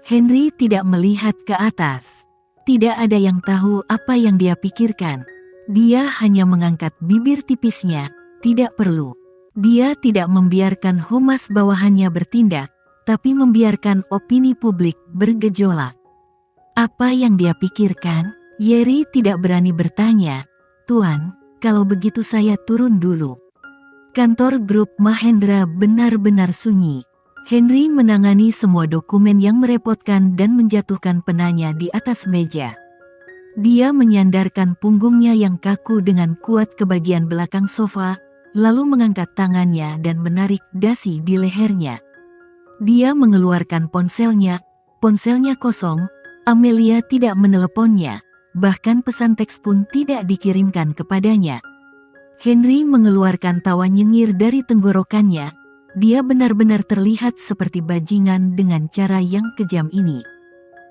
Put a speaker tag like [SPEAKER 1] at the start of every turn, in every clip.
[SPEAKER 1] Henry tidak melihat ke atas. Tidak ada yang tahu apa yang dia pikirkan. Dia hanya mengangkat bibir tipisnya, tidak perlu. Dia tidak membiarkan humas bawahannya bertindak, tapi membiarkan opini publik bergejolak. Apa yang dia pikirkan? Yeri tidak berani bertanya. Tuan, kalau begitu saya turun dulu. Kantor grup Mahendra benar-benar sunyi. Henry menangani semua dokumen yang merepotkan dan menjatuhkan penanya di atas meja. Dia menyandarkan punggungnya yang kaku dengan kuat ke bagian belakang sofa, lalu mengangkat tangannya dan menarik dasi di lehernya. Dia mengeluarkan ponselnya kosong. Amelia tidak meneleponnya, bahkan pesan teks pun tidak dikirimkan kepadanya. Henry mengeluarkan tawa nyengir dari tenggorokannya. Dia benar-benar terlihat seperti bajingan dengan cara yang kejam ini.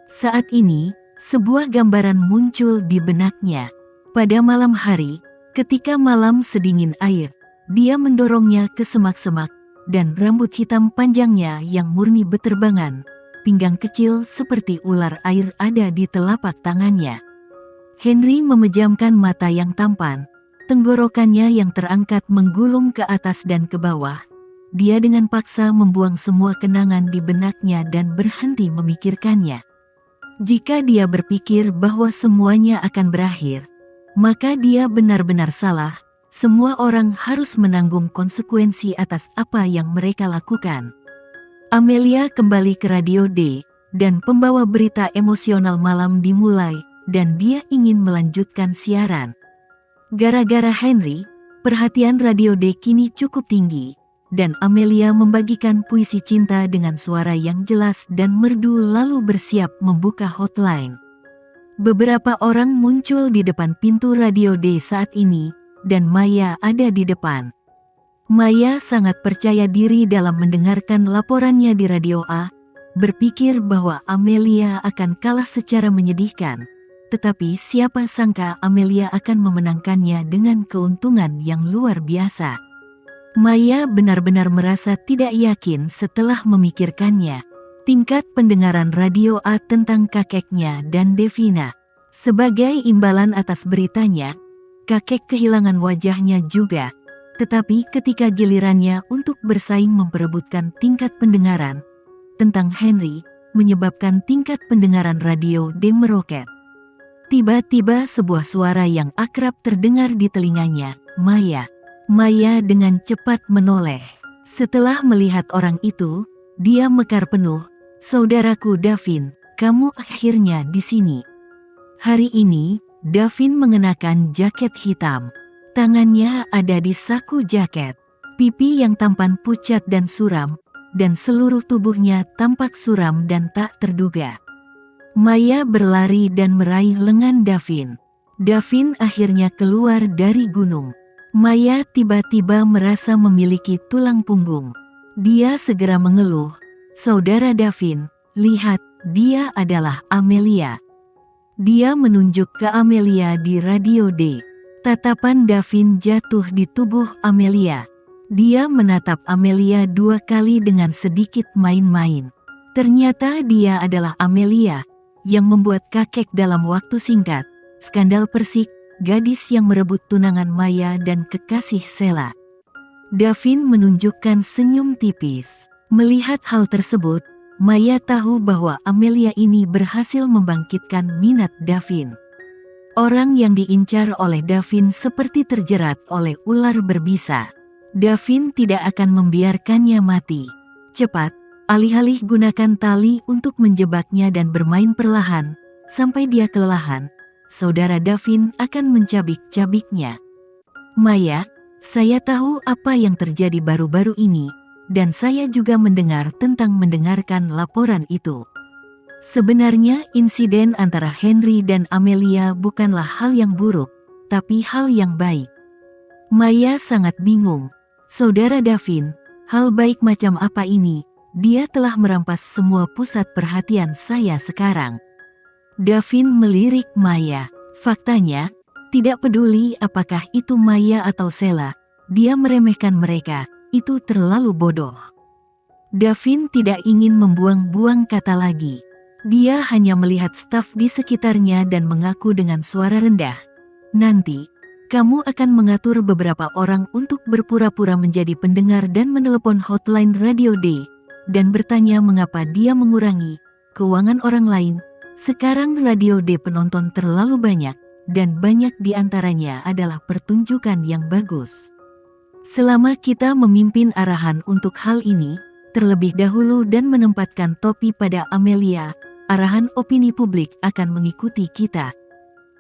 [SPEAKER 1] Saat ini, sebuah gambaran muncul di benaknya. Pada malam hari, ketika malam sedingin air, dia mendorongnya ke semak-semak, dan rambut hitam panjangnya yang murni beterbangan, pinggang kecil seperti ular air ada di telapak tangannya. Henry memejamkan mata yang tampan, tenggorokannya yang terangkat menggulung ke atas dan ke bawah. Dia dengan paksa membuang semua kenangan di benaknya dan berhenti memikirkannya. Jika dia berpikir bahwa semuanya akan berakhir, maka dia benar-benar salah. Semua orang harus menanggung konsekuensi atas apa yang mereka lakukan. Amelia kembali ke Radio D, dan pembawa berita emosional malam dimulai, dan dia ingin melanjutkan siaran. Gara-gara Henry, perhatian Radio D kini cukup tinggi. Dan Amelia membagikan puisi cinta dengan suara yang jelas dan merdu lalu bersiap membuka hotline. Beberapa orang muncul di depan pintu Radio D saat ini, dan Maya ada di depan. Maya sangat percaya diri dalam mendengarkan laporannya di Radio A, berpikir bahwa Amelia akan kalah secara menyedihkan. Tetapi siapa sangka Amelia akan memenangkannya dengan keuntungan yang luar biasa. Maya benar-benar merasa tidak yakin setelah memikirkannya. Tingkat pendengaran Radio A tentang kakeknya dan Devina. Sebagai imbalan atas beritanya, kakek kehilangan wajahnya juga. Tetapi ketika gilirannya untuk bersaing memperebutkan tingkat pendengaran tentang Henry, menyebabkan tingkat pendengaran Radio D meroket. Tiba-tiba sebuah suara yang akrab terdengar di telinganya, Maya. Maya dengan cepat menoleh. Setelah melihat orang itu, dia mekar penuh. Saudaraku Davin, kamu akhirnya di sini. Hari ini, Davin mengenakan jaket hitam. Tangannya ada di saku jaket. Pipi yang tampan pucat dan suram, dan seluruh tubuhnya tampak suram dan tak terduga. Maya berlari dan meraih lengan Davin. Davin akhirnya keluar dari gunung. Maya tiba-tiba merasa memiliki tulang punggung. Dia segera mengeluh, "Saudara Davin, lihat, dia adalah Amelia." Dia menunjuk ke Amelia di Radio D. Tatapan Davin jatuh di tubuh Amelia. Dia menatap Amelia 2 kali dengan sedikit main-main. Ternyata dia adalah Amelia, yang membuat kakek dalam waktu singkat. Skandal Persik, gadis yang merebut tunangan Maya dan kekasih Sela. Davin menunjukkan senyum tipis. Melihat hal tersebut, Maya tahu bahwa Amelia ini berhasil membangkitkan minat Davin. Orang yang diincar oleh Davin seperti terjerat oleh ular berbisa. Davin tidak akan membiarkannya mati. Cepat, alih-alih gunakan tali untuk menjebaknya dan bermain perlahan, sampai dia kelelahan. Saudara Davin akan mencabik-cabiknya. Maya, saya tahu apa yang terjadi baru-baru ini, dan saya juga mendengarkan laporan itu. Sebenarnya insiden antara Henry dan Amelia bukanlah hal yang buruk, tapi hal yang baik. Maya sangat bingung. Saudara Davin, hal baik macam apa ini? Dia telah merampas semua pusat perhatian saya sekarang. Davin melirik Maya. Faktanya, tidak peduli apakah itu Maya atau Sela, dia meremehkan mereka, itu terlalu bodoh. Davin tidak ingin membuang-buang kata lagi. Dia hanya melihat staf di sekitarnya dan mengaku dengan suara rendah, "Nanti, kamu akan mengatur beberapa orang untuk berpura-pura menjadi pendengar dan menelepon hotline Radio D, dan bertanya mengapa dia mengurangi keuangan orang lain. Sekarang Radio D penonton terlalu banyak, dan banyak di antaranya adalah pertunjukan yang bagus. Selama kita memimpin arahan untuk hal ini, terlebih dahulu dan menempatkan topi pada Amelia, arahan opini publik akan mengikuti kita."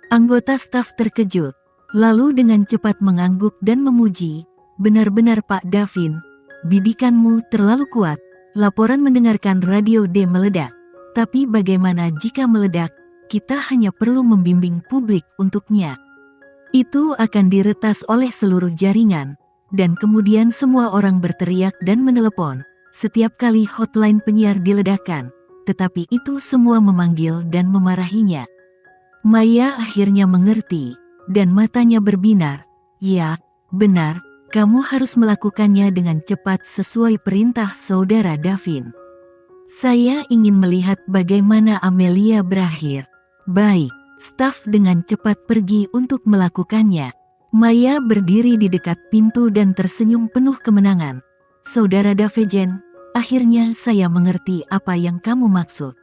[SPEAKER 1] Anggota staf terkejut, lalu dengan cepat mengangguk dan memuji, "Benar-benar Pak Davin, bidikanmu terlalu kuat." Laporan mendengarkan Radio D meledak. Tapi bagaimana jika meledak, kita hanya perlu membimbing publik untuknya. Itu akan diretas oleh seluruh jaringan, dan kemudian semua orang berteriak dan menelepon setiap kali hotline penyiar diledakkan, tetapi itu semua memanggil dan memarahinya. Maya akhirnya mengerti, dan matanya berbinar. "Ya, benar, kamu harus melakukannya dengan cepat sesuai perintah Saudara Davin. Saya ingin melihat bagaimana Amelia berakhir." "Baik." Staf dengan cepat pergi untuk melakukannya. Maya berdiri di dekat pintu dan tersenyum penuh kemenangan. "Saudara Davejen, akhirnya saya mengerti apa yang kamu maksud."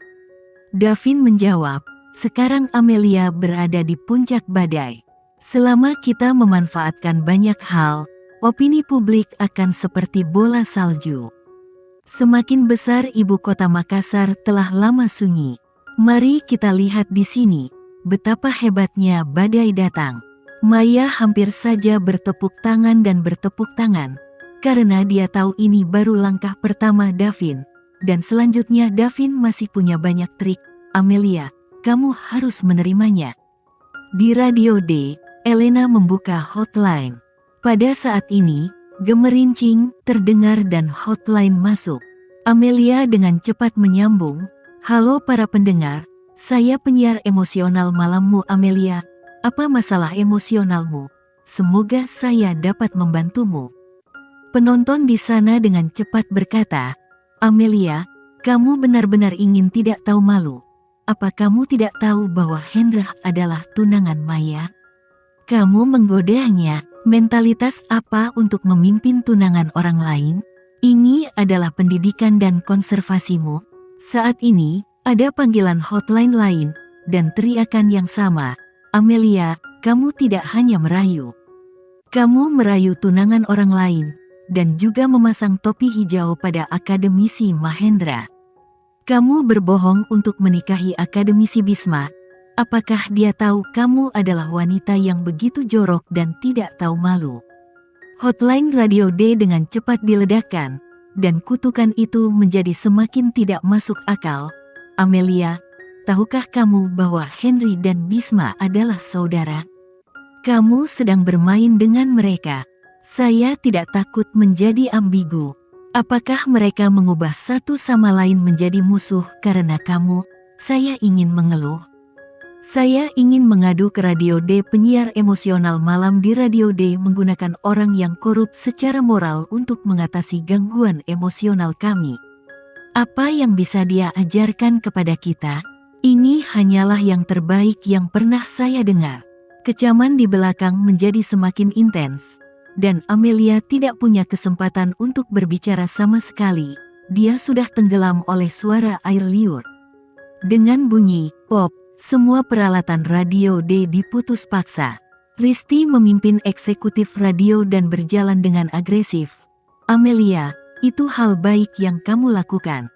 [SPEAKER 1] Davin menjawab, "Sekarang Amelia berada di puncak badai. Selama kita memanfaatkan banyak hal, opini publik akan seperti bola salju. Semakin besar ibu kota Makassar telah lama sunyi. Mari kita lihat di sini, betapa hebatnya badai datang." Maya hampir saja bertepuk tangan dan bertepuk tangan, karena dia tahu ini baru langkah pertama Davin, dan selanjutnya Davin masih punya banyak trik. "Amelia, kamu harus menerimanya." Di Radio D, Elena membuka hotline. Pada saat ini, gemerincing terdengar dan hotline masuk. Amelia dengan cepat menyambung, "Halo para pendengar, saya penyiar emosional malammu Amelia. Apa masalah emosionalmu? Semoga saya dapat membantumu." Penonton di sana dengan cepat berkata, "Amelia, kamu benar-benar ingin tidak tahu malu. Apa kamu tidak tahu bahwa Hendra adalah tunangan Maya? Kamu menggodanya. Mentalitas apa untuk memimpin tunangan orang lain? Ini adalah pendidikan dan konservasimu." Saat ini, ada panggilan hotline lain, dan teriakan yang sama, "Amelia, kamu tidak hanya merayu. Kamu merayu tunangan orang lain, dan juga memasang topi hijau pada akademisi Mahendra. Kamu berbohong untuk menikahi akademisi Bisma. Apakah dia tahu kamu adalah wanita yang begitu jorok dan tidak tahu malu?" Hotline Radio D dengan cepat diledakkan, dan kutukan itu menjadi semakin tidak masuk akal. "Amelia, tahukah kamu bahwa Henry dan Bisma adalah saudara? Kamu sedang bermain dengan mereka. Saya tidak takut menjadi ambigu. Apakah mereka mengubah satu sama lain menjadi musuh karena kamu?" Saya ingin mengeluh. Saya ingin mengadu ke Radio D. Penyiar emosional malam di Radio D menggunakan orang yang korup secara moral untuk mengatasi gangguan emosional kami. Apa yang bisa dia ajarkan kepada kita? Ini hanyalah yang terbaik yang pernah saya dengar. Kecaman di belakang menjadi semakin intens, dan Amelia tidak punya kesempatan untuk berbicara sama sekali. Dia sudah tenggelam oleh suara air liur. Dengan bunyi pop, semua peralatan Radio D diputus paksa. Risti memimpin eksekutif radio dan berjalan dengan agresif. "Amelia, itu hal baik yang kamu lakukan.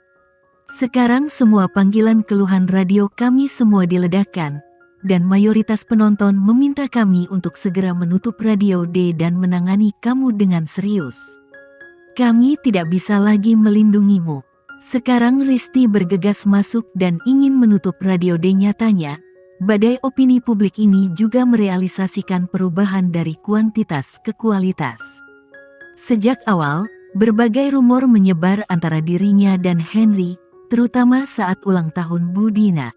[SPEAKER 1] Sekarang semua panggilan keluhan radio kami semua diledakkan, dan mayoritas penonton meminta kami untuk segera menutup Radio D dan menangani kamu dengan serius. Kami tidak bisa lagi melindungimu." Sekarang Risti bergegas masuk dan ingin menutup Radio D. Nyatanya, badai opini publik ini juga merealisasikan perubahan dari kuantitas ke kualitas. Sejak awal, berbagai rumor menyebar antara dirinya dan Henry, terutama saat ulang tahun Bu Dina.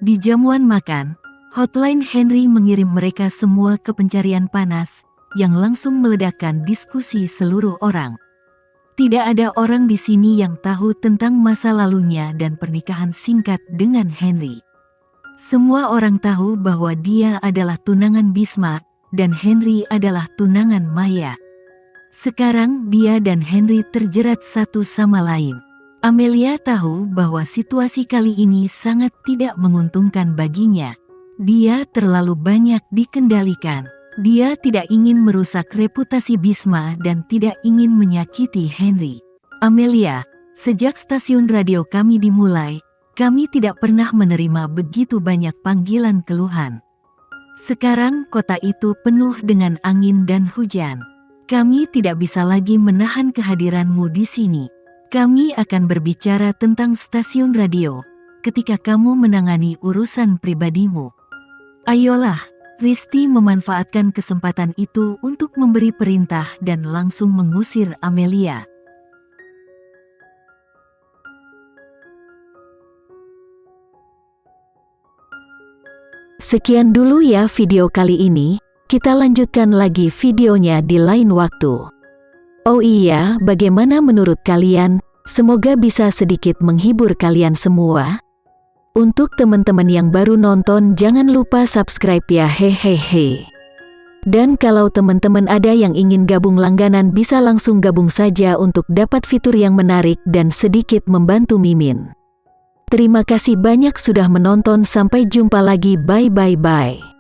[SPEAKER 1] Di jamuan makan, hotline Henry mengirim mereka semua ke pencarian panas, yang langsung meledakkan diskusi seluruh orang. Tidak ada orang di sini yang tahu tentang masa lalunya dan pernikahan singkat dengan Henry. Semua orang tahu bahwa dia adalah tunangan Bisma, dan Henry adalah tunangan Maya. Sekarang dia dan Henry terjerat satu sama lain. Amelia tahu bahwa situasi kali ini sangat tidak menguntungkan baginya. Dia terlalu banyak dikendalikan. Dia tidak ingin merusak reputasi Bisma dan tidak ingin menyakiti Henry. Amelia, sejak stasiun radio kami dimulai, kami tidak pernah menerima begitu banyak panggilan keluhan. Sekarang kota itu penuh dengan angin dan hujan. Kami tidak bisa lagi menahan kehadiranmu di sini. Kami akan berbicara tentang stasiun radio ketika kamu menangani urusan pribadimu. Ayolah. Risti memanfaatkan kesempatan itu untuk memberi perintah dan langsung mengusir Amelia.
[SPEAKER 2] Sekian dulu ya video kali ini, kita lanjutkan lagi videonya di lain waktu. Oh iya, bagaimana menurut kalian? Semoga bisa sedikit menghibur kalian semua. Untuk teman-teman yang baru nonton, jangan lupa subscribe ya, hehehe. Dan kalau teman-teman ada yang ingin gabung langganan, bisa langsung gabung saja untuk dapat fitur yang menarik dan sedikit membantu Mimin. Terima kasih banyak sudah menonton, sampai jumpa lagi, bye bye bye.